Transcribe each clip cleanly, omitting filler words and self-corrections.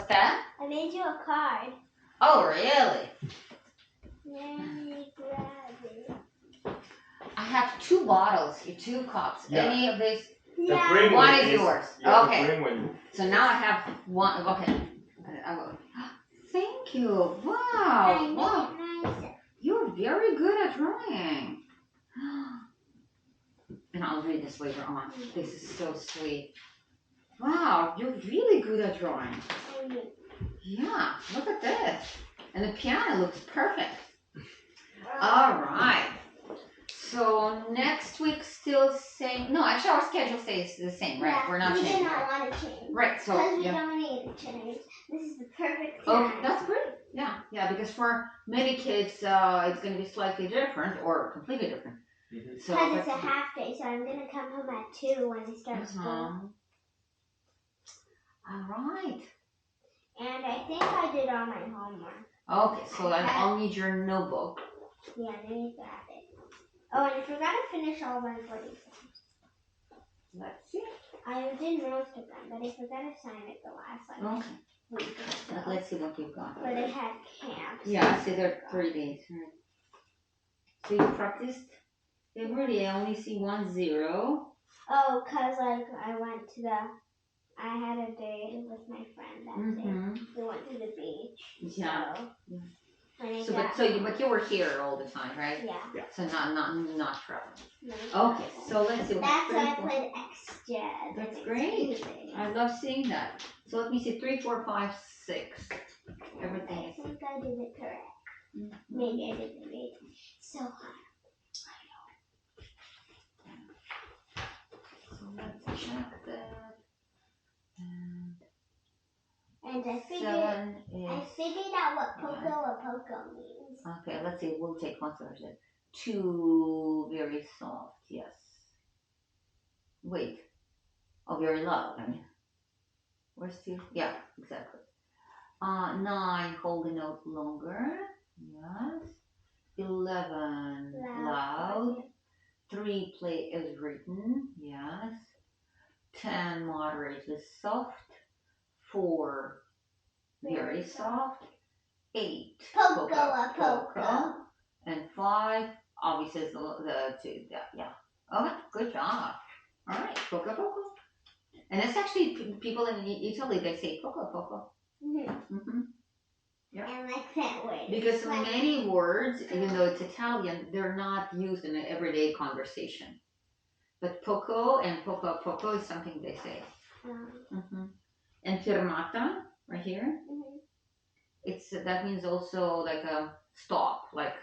that? I made you a card. Oh, really? Let me grab it. I have 2 bottles, 2 cups. Yeah. Any of these? Yeah. green One one is yours. Yeah, Okay. the green one. So now I have 1. Okay. I will. Thank you. I Wow. made Wow. it myself. You're very good at drawing. And I'll read this later on. This is so sweet. Wow, you're really good at drawing. I made Yeah, look at this. And the piano looks perfect. All right. So next week still same. No, actually our schedule stays the same, right? Yeah, We're not we changing. did not Right? want to change. Right. So Because we yeah. don't need to change. This is the perfect Oh, time. that's great. Yeah, yeah. Because for many kids, it's going to be slightly different or completely different. Mhm. So Because it's a half day, so I'm going to come home at 2 when it starts school. All right. And I think I did all my homework. Okay, so then I'll need your notebook. Yeah, let me grab it. Oh, and I forgot to finish all my buddies. Let's see. I did most of them, but I forgot to sign it the last Okay. week or so. Let's see what you've got. But it had camps. Yeah, I see there are 3 days. Right. So you practiced every day. I only see 1 0. Oh, because I had a day with my friend that day. Mm-hmm. We went to the beach. Yeah. So, Yeah. when I So, got but you were here all the time, right? Yeah. So not traveling. No, Okay, so let's see. that's why I 3, 4. played extra. That's great. I love seeing that. So let me see. 3, 4, 5, 6. Everything I is. think I did it correct. Mhm. Maybe I didn't read it. So hard. So let's check that. And I figured 7 is. out what poco means. Okay, let's see. We'll take consideration. 2 very soft. Yes. Wait. Oh, very loud. I mean, where's 2? Yeah, exactly. 9 hold the note longer. Yes. 11 loud. 3 play as written. Yes. 10 moderately soft. 4 very soft. 8 Poco. and 5 obviously is the 2. Yeah. Okay, good job. All right, poco. And it's actually people in Italy, they say poco. Mm-hmm. Yeah. I like that word. Because many words, even though it's Italian, they're not used in an everyday conversation. But poco and poco is something they say. Mm-hmm. And fermata, right here, that means also like a stop, like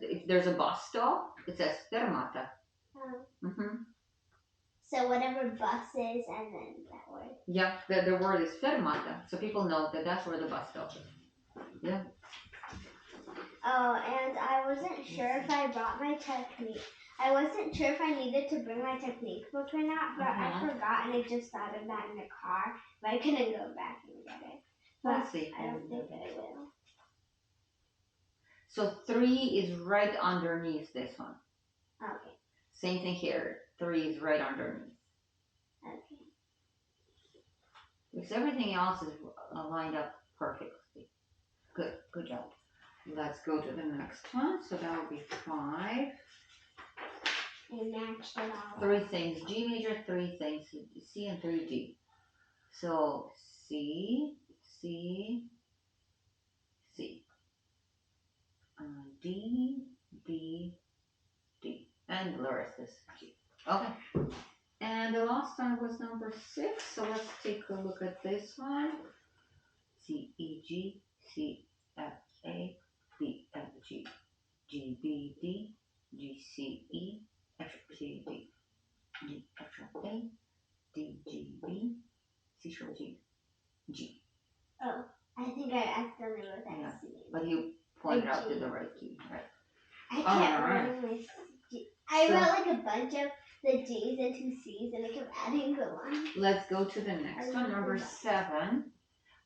if there's a bus stop, it says fermata. Mm-hmm. So whatever bus is, and then that word. Yeah, the word is fermata, so people know that that's where the bus stop is. Yeah. Oh, and I wasn't sure if I brought my technique. I wasn't sure if I needed to bring my technique book or not, but I forgot, and I just thought of that in the car. But I couldn't go back and get it. But Let's see. I don't think I will. So 3 is right underneath this one. Okay. Same thing here. 3 is right underneath. Okay. Because everything else is lined up perfectly. Good job. Let's go to the next one. So that will be 5. I matched it all. 3 things. G major, 3 things. C and 3 D. So C, C, C. D, D, D. And the rest is G. Okay. And the last one was number 6. So let's take a look at this one. C, E, G, C, F, A, B, F, G, G, B, D, G, C, E, F, C, D, G, F, A, D, G, B, C, G, G. Oh, I think I accidentally wrote that. Yeah. C. But you pointed out to the right key, right? I can't Alright. remember my G. I wrote like a bunch of the G's and 2 C's, and I kept adding the one. Let's go to the next one, number 7.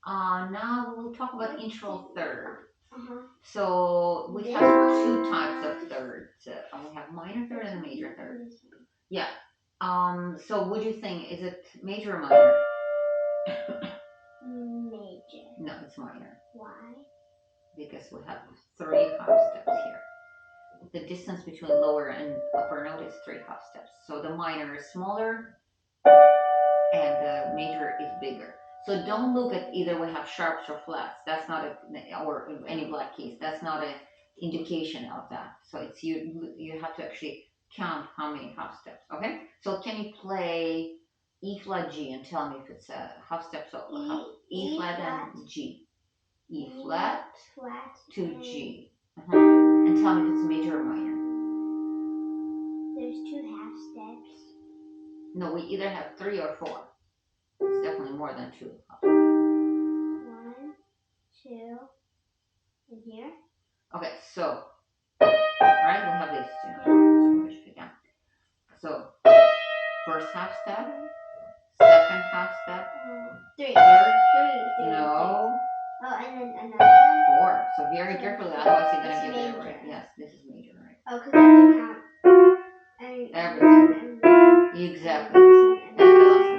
Now we'll talk about intro third. So we have 2 types of thirds. We have minor third and major third. Yeah. So what do you think? Is it major or minor? Major. No, it's minor. Why? Because we have 3 half steps here. The distance between lower and upper note is 3 half steps. So the minor is smaller and the major is bigger. So don't look at either we have sharps or flats. That's not or any black keys. That's not an indication of that. So it's you have to actually count how many half steps. Okay. So can you play E flat G and tell me if it's a half step? So E flat and G. E flat to G. And tell me if it's major or minor. There's 2 half steps. No, we either have 3 or 4. It's definitely more than 2. 1, 2, and here. Okay, so right, we have these 2. So we'll just pick down. So first half step, second half step, 3. third. 3. No. Oh, and then another one. 4. So very carefully, otherwise you're gonna get it right. Yes, this is major, right? Oh, because I have to count. Everything. Exactly.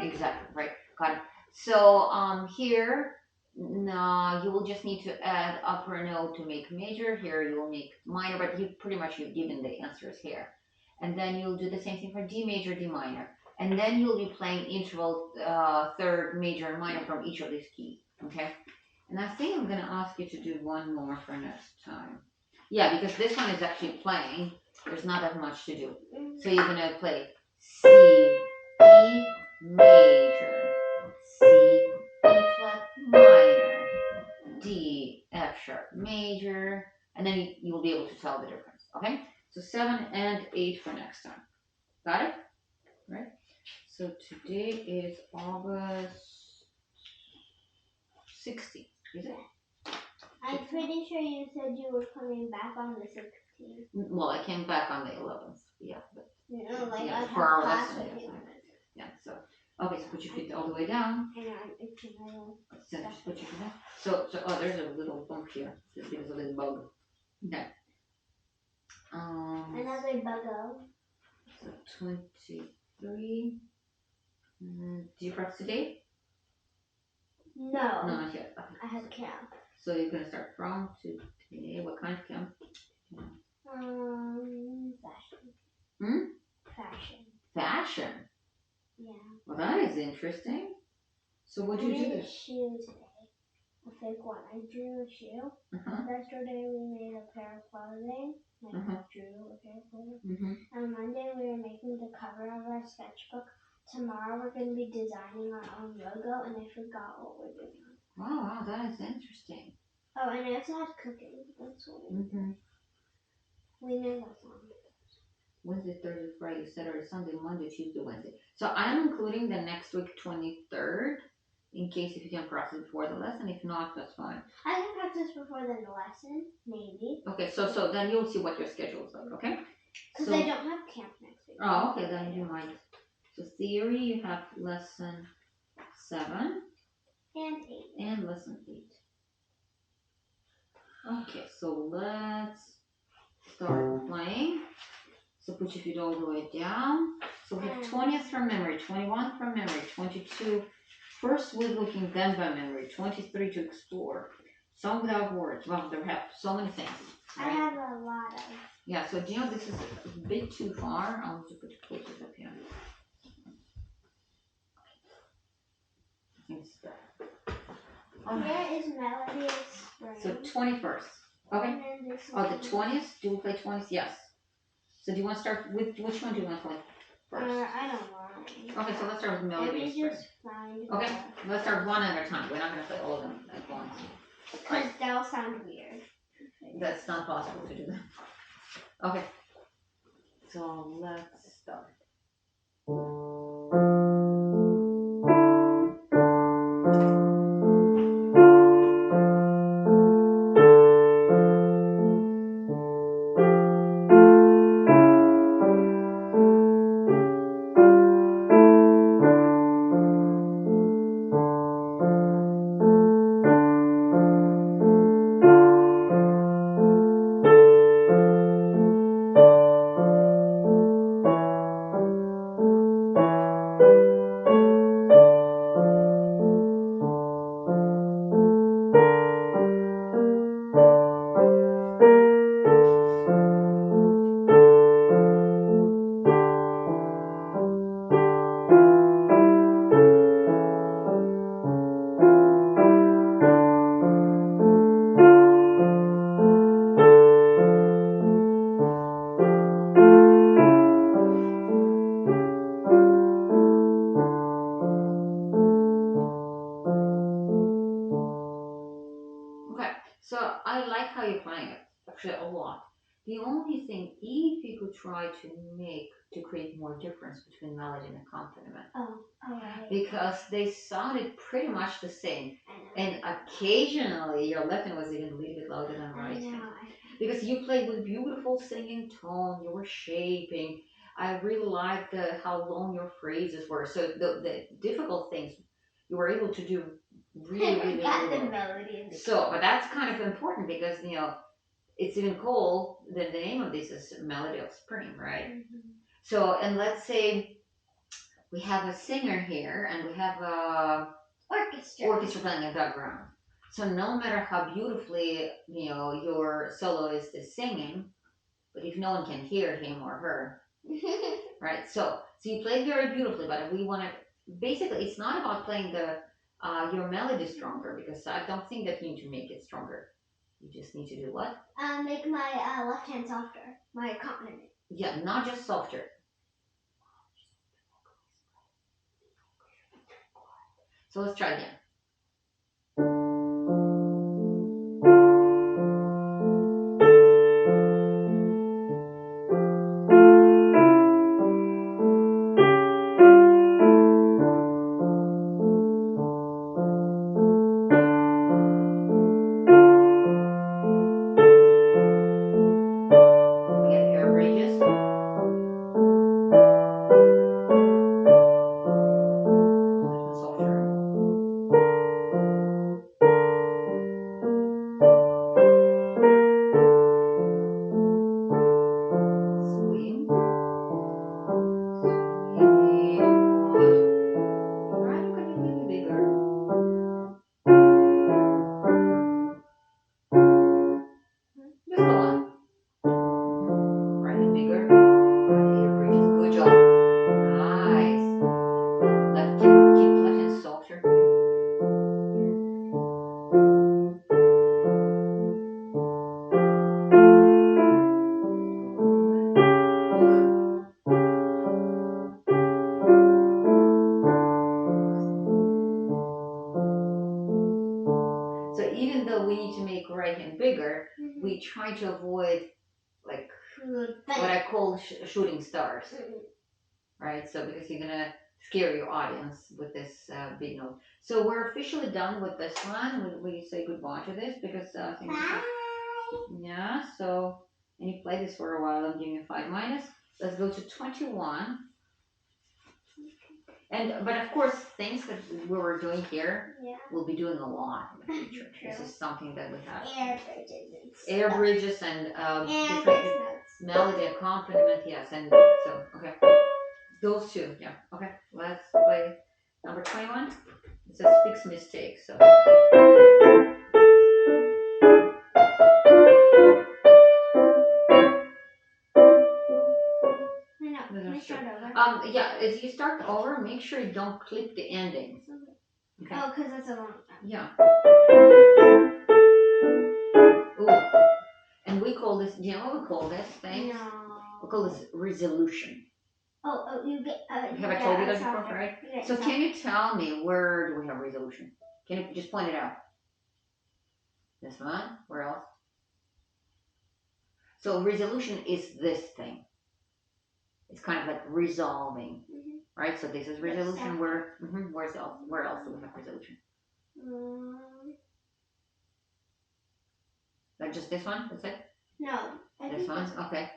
Exactly, right. Got it. So here, no, you will just need to add upper note to make major. Here you will make minor, but you've given the answers here. And then you'll do the same thing for D major, D minor. And then you'll be playing interval third, major, and minor from each of these keys. Okay? And I think I'm going to ask you to do one more for next time. Yeah, because this one is actually playing. There's not that much to do. So you're going to play C, E major, C, E flat minor, D, F sharp major, and then you will be able to tell the difference. Okay? So 7 and 8 for next time. Got it? Right? So today is August 16th, is it? I'm pretty sure you said you were coming back on the 16th. Well, I came back on the 11th. Yeah, but Like yeah, I for our class lesson. with you. Yeah. So okay, so put your feet all the way down. Hang on, it's another. So just put your feet down. So oh, there's a little bump here. There's a little bug. Okay. Another buggo. So 23. Do you practice today? No. No, not yet. Okay. I have camp. So you're gonna start from today. What kind of camp? Fashion. Fashion. Fashion. Yeah. Well, that is interesting. So what did you do? I made a shoe today. A fake one. I drew a shoe. Yesterday we made a pair of clothing. I drew a pair of clothing. On Monday we were making the cover of our sketchbook. Tomorrow we're going to be designing our own logo, and I forgot what we're doing. Wow, that is interesting. Oh, and I also had cooking. That's what we did. We made a song. Wednesday, Thursday, Friday, Saturday, Sunday, Monday, Tuesday, Wednesday. So I'm including the next week, 23rd, in case if you can practice before the lesson. If not, that's fine. I can practice before the lesson, maybe. Okay, so then you'll see what your schedule is like, okay? Because I don't have camp next week. Oh, okay, then you might. So theory, you have lesson 7. And 8. And lesson 8. Okay, so let's start playing. So put your feet all the way down. So we have 20th from memory, 21 from memory, 22 first with looking, then by memory, 23 to explore. Song without words. Well, they have so many things. Right? I have a lot of. Yeah, so do you know this is a bit too far? I'll just put the closest up here. Here is Melody Spring. So 21st. Okay. Oh, the 20th? Do we play 20th? Yes. So do you want to start with, which one do you want to play first? I don't mind. Okay, so let's start with Melody Let me Spring. just find Okay, let's start one at a time. We're not going to play all of them at once. Because that'll sound weird. That's not possible to do that. Okay. So let's start. So I like how you're playing it, actually a lot. The only thing, if you could try to create more difference between melody and accompaniment, Oh, alright. because they sounded pretty much the same, I know. and occasionally your left hand was even a little bit louder than I right hand. know. Because you played with beautiful singing tone, you were shaping. I really liked how long your phrases were. So the difficult things you were able to do really, I really, forgot really the well. melody in the So, but that's kind of important because it's even called the name of this is Melody of Spring, right? Mhm. So, and let's say we have a singer here and we have a orchestra playing in the background. So no matter how beautifully your soloist is singing, but if no one can hear him or her, right? So you play very beautifully, but we want to basically it's not about playing the your melody stronger because I don't think that you need to make it stronger. You just need to do what? Make my left hand softer. My accompaniment. Yeah, not just softer. So let's try again. We have air bridges. A little softer. Swing. Swing. Good. Right, you could be a little bit bigger. Just go on. Right hand bigger. Right air bridges. Good job. Nice. Keep left hand softer. So even though we need to make right hand bigger, we try to avoid like what I call shooting stars, right? So because you're gonna scare your audience with this big note. So we're officially done with this one. We say goodbye to this because I think yeah. So and you play this for a while. I'm giving you 5 minus. Let's go to 21. And but of course, things that we were doing here, we'll be doing a lot in the future. This is something that we have. Air bridges and different melody accompaniment. Yes, and so okay, those two. Yeah, okay. Let's play number 21. It says fix mistake. So. Yeah, as you start over, make sure you don't clip the endings. Okay. Oh, because that's a long time. Yeah. Ooh. And we call this, do you know what we call this thing? No. We call this resolution. You get. Have I told you that before, right? So can you tell me where do we have resolution? Can you just point it out? This one? Where else? So resolution is this thing. It's kind of like resolving, right? So this is resolution. Where else? Where else do we have resolution? Like just this one? That's it? No. This one? Okay.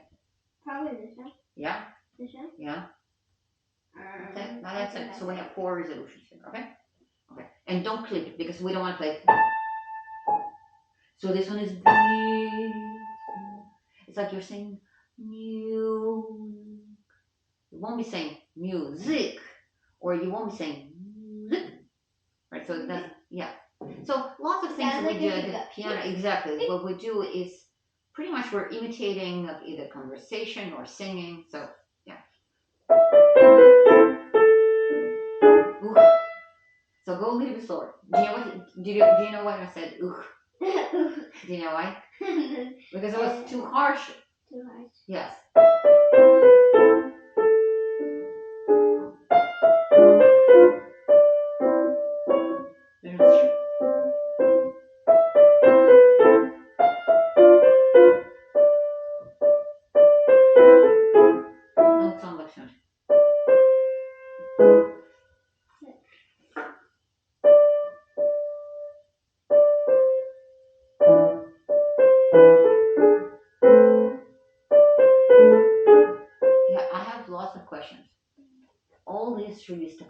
Probably this one. Yeah. This one? Yeah. Okay. Now that's it. So we have 4 resolutions here. Okay. Okay. And don't clip it because we don't want to play. So this one is B. It's like you're saying music. You won't be saying music, or you won't be saying music. Right. So that's yeah. So lots of things that we do at the piano. Exactly. What we do is pretty much we're imitating either conversation or singing. So yeah. Ooh. So go a little bit slower. Do you know what? Do you know why I said ooh? Do you know why? Because it was too harsh. Too harsh. Yes.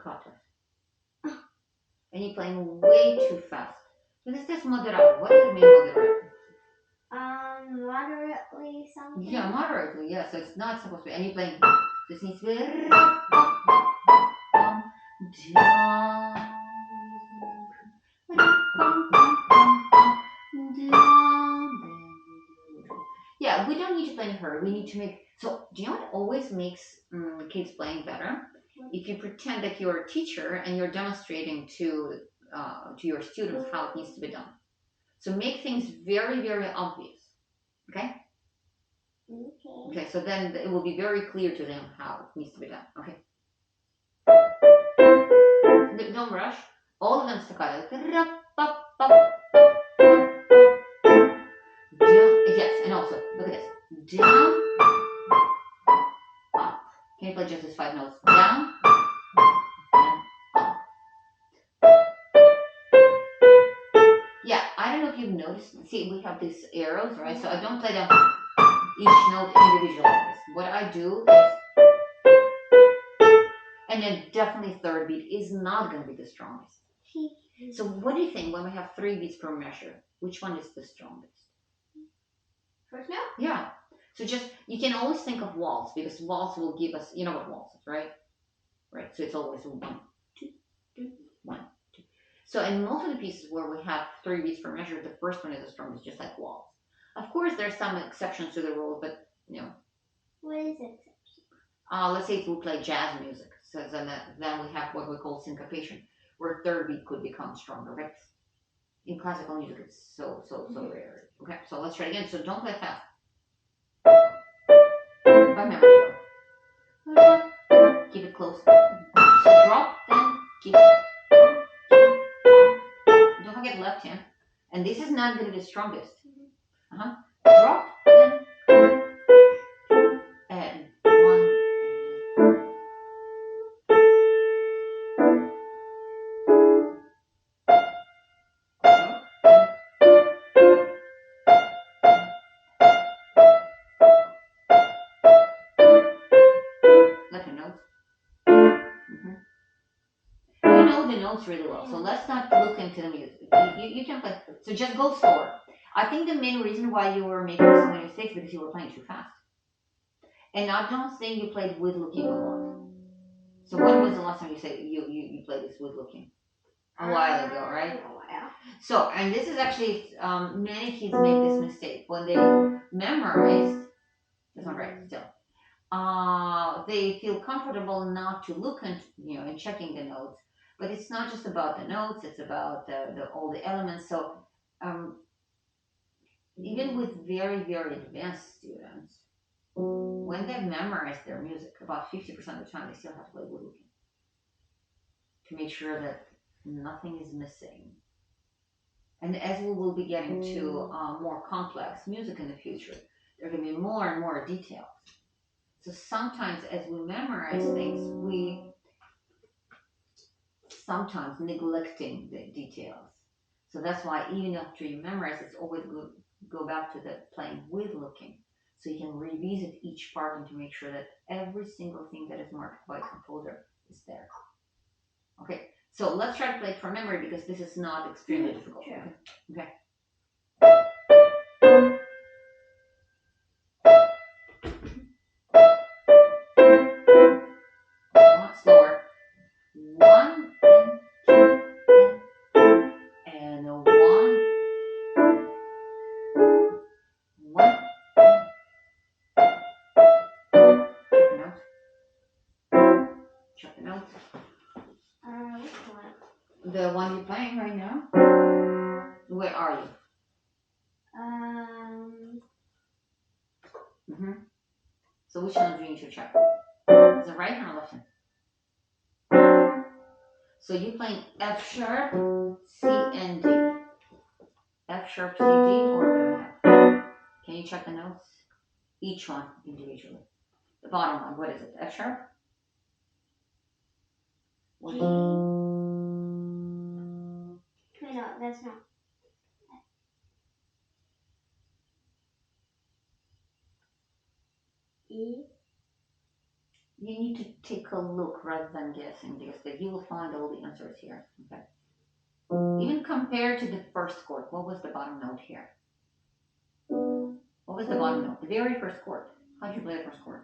staccato. And you're playing way too fast. What is this moderato? What does it mean moderato? Moderately something. Yeah, moderately, yeah. So it's not supposed to be. And you're playing. This needs to be. Yeah, we don't need to play in hurry. We need to make. So, do you know what always makes kids playing better? If you pretend that you're a teacher and you're demonstrating to your students how it needs to be done. So make things very, very obvious. Okay? Okay, so then it will be very clear to them how it needs to be done. Okay? Don't rush. All of them staccato. Down. Yes, and also, look at this. Down, up. Can you play just these 5 notes? Down, and up. Yeah, I don't know if you've noticed. See, we have these arrows, right? So I don't play them each note individually. What I do is, and then definitely third beat is not going to be the strongest. So what do you think when we have 3 beats per measure? Which one is the strongest? First note? Yeah. So just, you can always think of waltz because waltz will give us, you know what waltz is, right? Right. So it's always 1, 2, 3, 1, 2. So in most of the pieces where we have 3 beats per measure, the first one is the strongest, just like waltz. Of course, there's some exceptions to the rule, but you know. What is it? Let's say if we play jazz music, so then we have what we call syncopation, where third beat could become stronger. But in classical music, it's so rare. Okay, so let's try it again. So don't play fast. By memory. Keep it close. So drop, then keep it. Don't forget left hand. And this is not going to be the strongest. Drop, then and 1. Left hand notes. You know the notes really well, so let's not look into the music. You can play, so just go slower. I think the main reason why you were making so many mistakes because you were playing too fast. And I don't think you played with looking a lot. So when was the last time you said you played this with looking? A while ago, right? A while. So, and this is actually, many kids make this mistake. When they memorize, that's not right, still. They feel comfortable not to look and, and checking the notes. But it's not just about the notes, it's about all the elements. So, even with very, very advanced students, when they memorize their music, about 50% of the time they still have to play with looking to make sure that nothing is missing. And as we will be getting to more complex music in the future, there are going to be more and more details. So sometimes as we memorize things, we sometimes neglecting the details. So that's why even after you memorize, it's always good go back to the playing with looking. So you can revisit each part and to make sure that every single thing that is marked by composer is there. Okay, so let's try to play it from memory because this is not extremely difficult. Sure. Okay. Slower. 1 and 2 and 1. 1. Check the notes. Which one? The one you're playing right now. Where are you? So which one do you need to check? Is it right hand or left hand? So you're playing F sharp, C, and D. F sharp, C, D, or what do we have? Can you check the notes? Each one individually. The bottom one, what is it? F sharp? What G. Wait, no, that's not. E. You need to take a look rather than guessing because you will find all the answers here. Okay. Even compared to the first chord, what was the bottom note here? What was the bottom note? The very first chord. How did you play the first chord?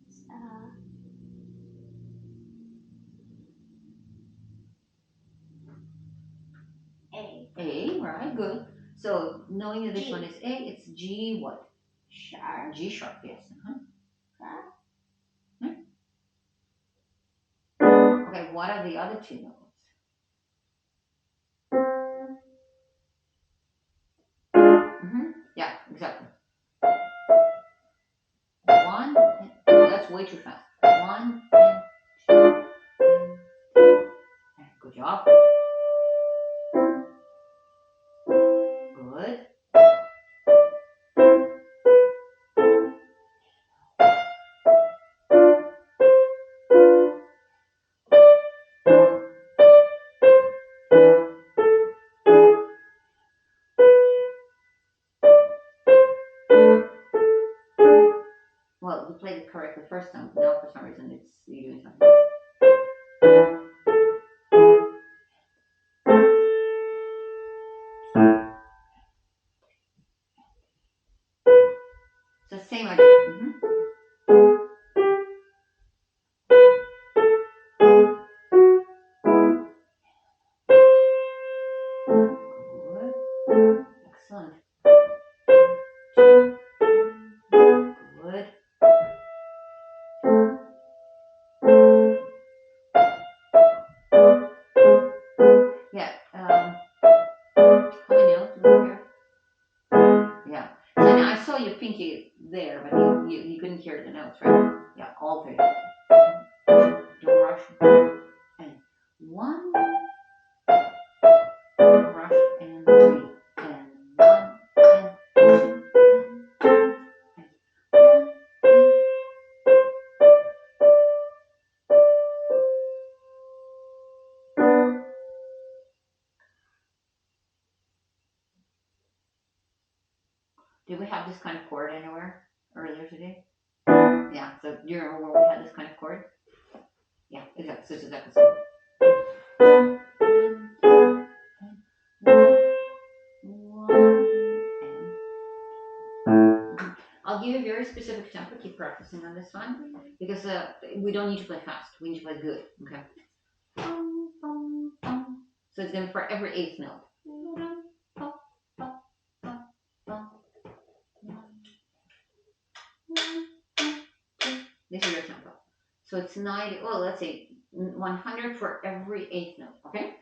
It's A. A, right? Good. So knowing that this G. one is A, it's G what? Sharp. G sharp, yes. Okay, what are the other two notes? Yeah, exactly. One, that's way too fast. One, and two, and good job. Good. Well, you played it correctly the first time, but now for some reason it's you're doing something else. So same idea. Good. Excellent. Good. Yeah. How many notes were here? Yeah. So now I saw your pinky there, but you couldn't hear the notes, right? Yeah, all three. Don't rush. And one, don't rush, and three, and one, and two, and two, and one, Did we have this kind of chord anywhere earlier today? Yeah, so do you remember where we had this kind of chord? Yeah, exactly. So it's exactly the same. I'll give you a very specific tempo. Keep practicing on this one because we don't need to play fast. We need to play good. Okay. So it's going to be for every eighth note. This is your tempo. So it's 90. Well, let's say 100 for every eighth note. Okay.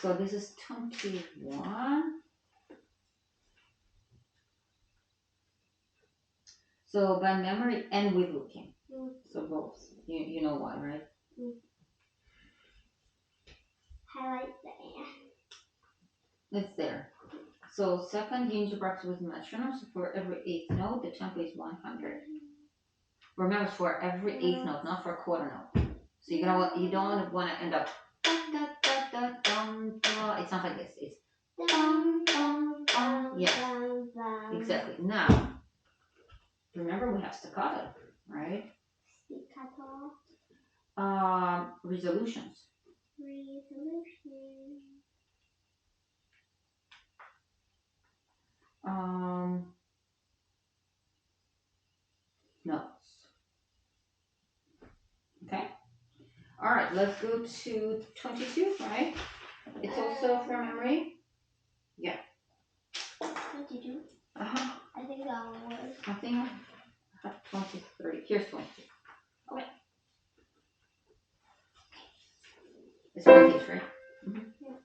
So this is 21. So by memory and with looking. So both. You know why, right? Highlight the and. It's there. So second, you need to practice with metronome. So for every eighth note, the tempo is 100. Remember, it's for every eighth note, not for a quarter note. So you don't want to end up. It's not like this. It's yeah, exactly. Now, remember we have staccato, right? Staccato. Resolutions. Notes. Okay. All right. Let's go to 22. Right. It's also from memory. Yeah. 22. Uh-huh. I think that one was. I think I have 23. Here's 22. Okay. It's one piece, right? Yeah.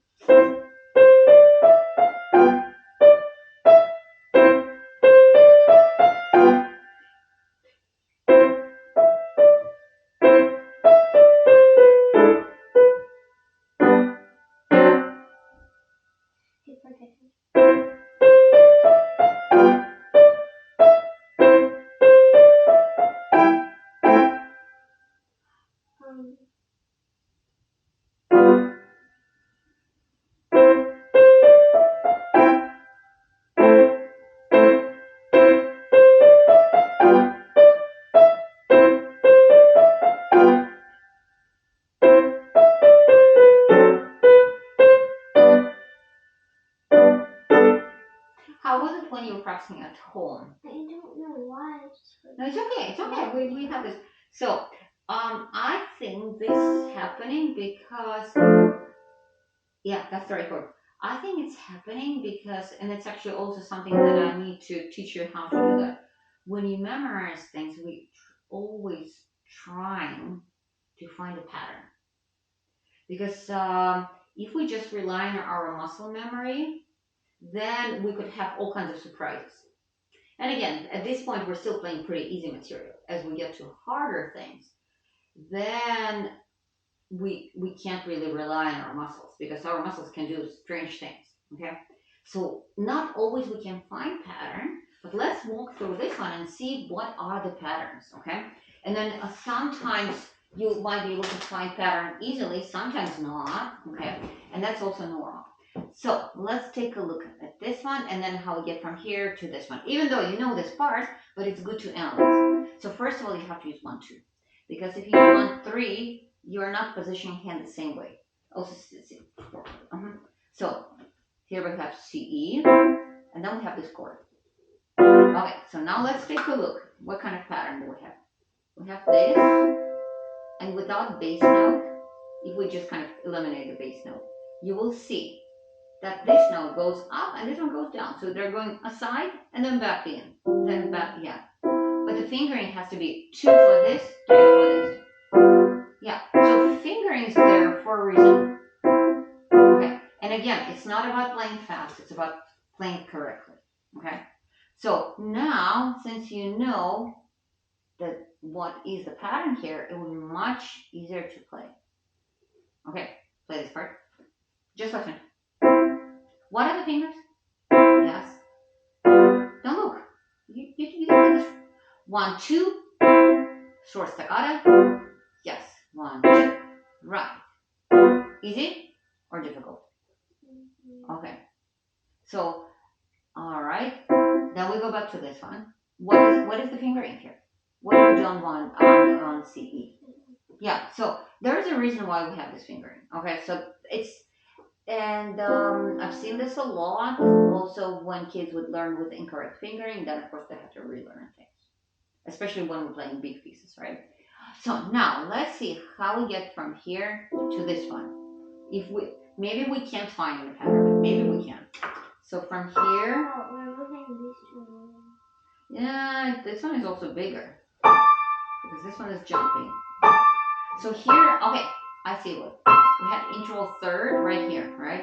How was it when you were practicing at home? I don't know why. No, it's okay. It's okay. We have this. So, I think this is happening because, yeah, that's the right word. I think it's happening because, and it's actually also something that I need to teach you how to do that. When you memorize things, we always trying to find a pattern. Because if we just rely on our muscle memory, then we could have all kinds of surprises. And again, at this point, we're still playing pretty easy material. As we get to harder things, then we can't really rely on our muscles because our muscles can do strange things. Okay, so not always we can find pattern, but let's walk through this one and see what are the patterns. Okay, and then sometimes you might be able to find pattern easily, sometimes not. Okay, and that's also normal. So let's take a look at this one and then how we get from here to this one. Even though you know this part, but it's good to analyze. So first of all, you have to use 1, 2. Because if you use 1, 3, you are not positioning hand the same way. Also, so here we have CE, and then we have this chord. Okay, so now let's take a look. What kind of pattern do we have? We have this, and without bass note, if we just kind of eliminate the bass note, you will see that this note goes up and this one goes down. So they're going aside and then back in, then back, yeah. But the fingering has to be 2 for this, 3 for this. Yeah, so fingering is there for a reason. Okay, and again, it's not about playing fast, it's about playing correctly. Okay, so now, since you know that what is the pattern here, it will be much easier to play. Okay, play this part. Just listen. What are the fingers? Yes. Don't look. You can play this. 1, 2. Short staccato. Yes. 1, 2. Right. Easy or difficult? Okay. So, all right. Then we go back to this one. What is the fingering here? What do we do on CE? Yeah. So there's a reason why we have this fingering. Okay. So it's and I've seen this a lot. Also, when kids would learn with incorrect fingering, then of course they have to relearn things, especially when we're playing big pieces, right? So now let's see how we get from here to this one. If we maybe we can't find the pattern, but maybe we can. So from here, Oh, we're moving these two. yeah, this one is also bigger because this one is jumping. So here, okay, I see what we had interval third right here, right?